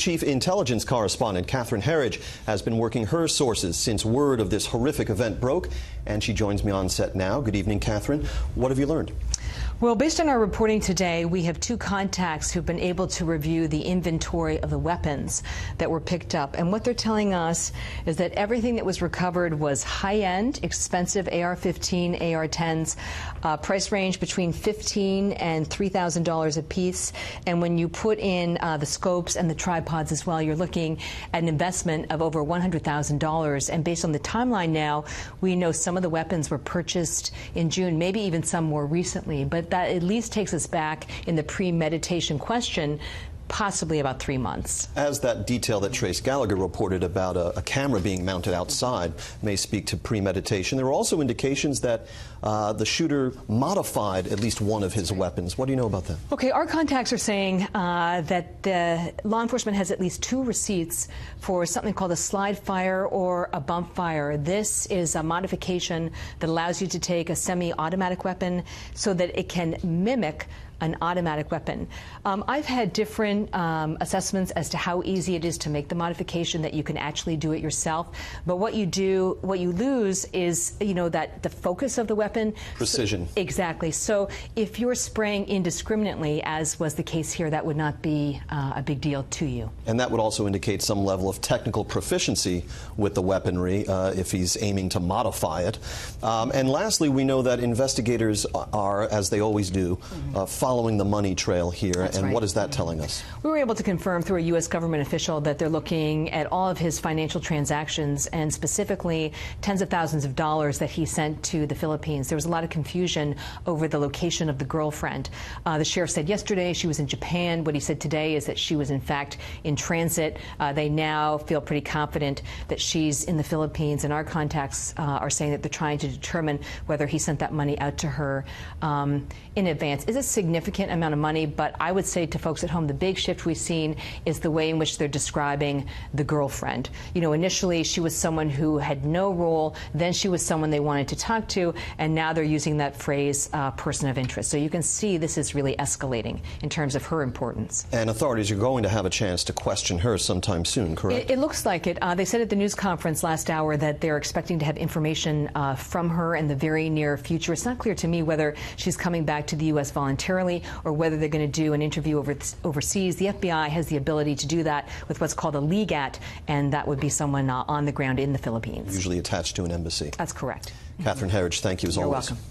Chief Intelligence Correspondent Catherine Herridge has been working her sources since word of this horrific event broke, and she joins me on set now. Good evening, Catherine. What have you learned? Well, based on our reporting today, we have two contacts who've been able to review the inventory of the weapons that were picked up. And what they're telling us is that everything that was recovered was high-end, expensive AR-15, AR-10s, price range between $15,000 and $3,000 a piece. And when you put in the scopes and the tripods as well, you're looking at an investment of over $100,000. And based on the timeline now, we know some of the weapons were purchased in June, maybe even some more recently. But that at least takes us back in the premeditation question, possibly about 3 months. As that detail that Trace Gallagher reported about a camera being mounted outside may speak to premeditation, there were also indications that the shooter modified at least one of his weapons. What do you know about that? Okay, our contacts are saying that the law enforcement has at least 2 receipts for something called a slide fire or a bump fire. This is a modification that allows you to take a semi-automatic weapon so that it can mimic an automatic weapon. I've had different assessments as to how easy it is to make the modification, that you can actually do it yourself. But what you lose is, that the focus of the weapon. Precision. So, exactly. So if you're spraying indiscriminately, as was the case here, that would not be a big deal to you. And that would also indicate some level of technical proficiency with the weaponry if he's aiming to modify it. And lastly, we know that investigators are, as they always do, following the money trail here. That's and right. What is that telling us? We were able to confirm through a U.S. government official that they're looking at all of his financial transactions, and specifically tens of thousands of dollars that he sent to the Philippines. There was a lot of confusion over the location of the girlfriend. The sheriff said yesterday she was in Japan. What he said today is that she was in fact in transit. They now feel pretty confident that she's in the Philippines, and our contacts are saying that they're trying to determine whether he sent that money out to her in advance. It's a significant amount of money, but I would say to folks at home, the big shift we've seen is the way in which they're describing the girlfriend. Initially she was someone who had no role, then she was someone they wanted to talk to, and now they're using that phrase, person of interest. So you can see this is really escalating in terms of her importance. And authorities are going to have a chance to question her sometime soon, correct? It looks like it. They said at the news conference last hour that they're expecting to have information from her in the very near future. It's not clear to me whether she's coming back to the U.S. voluntarily or whether they're going to do an interview overseas. The FBI has the ability to do that with what's called a legat, and that would be someone on the ground in the Philippines. Usually attached to an embassy. That's correct. Catherine Herridge, thank you as always. You're welcome.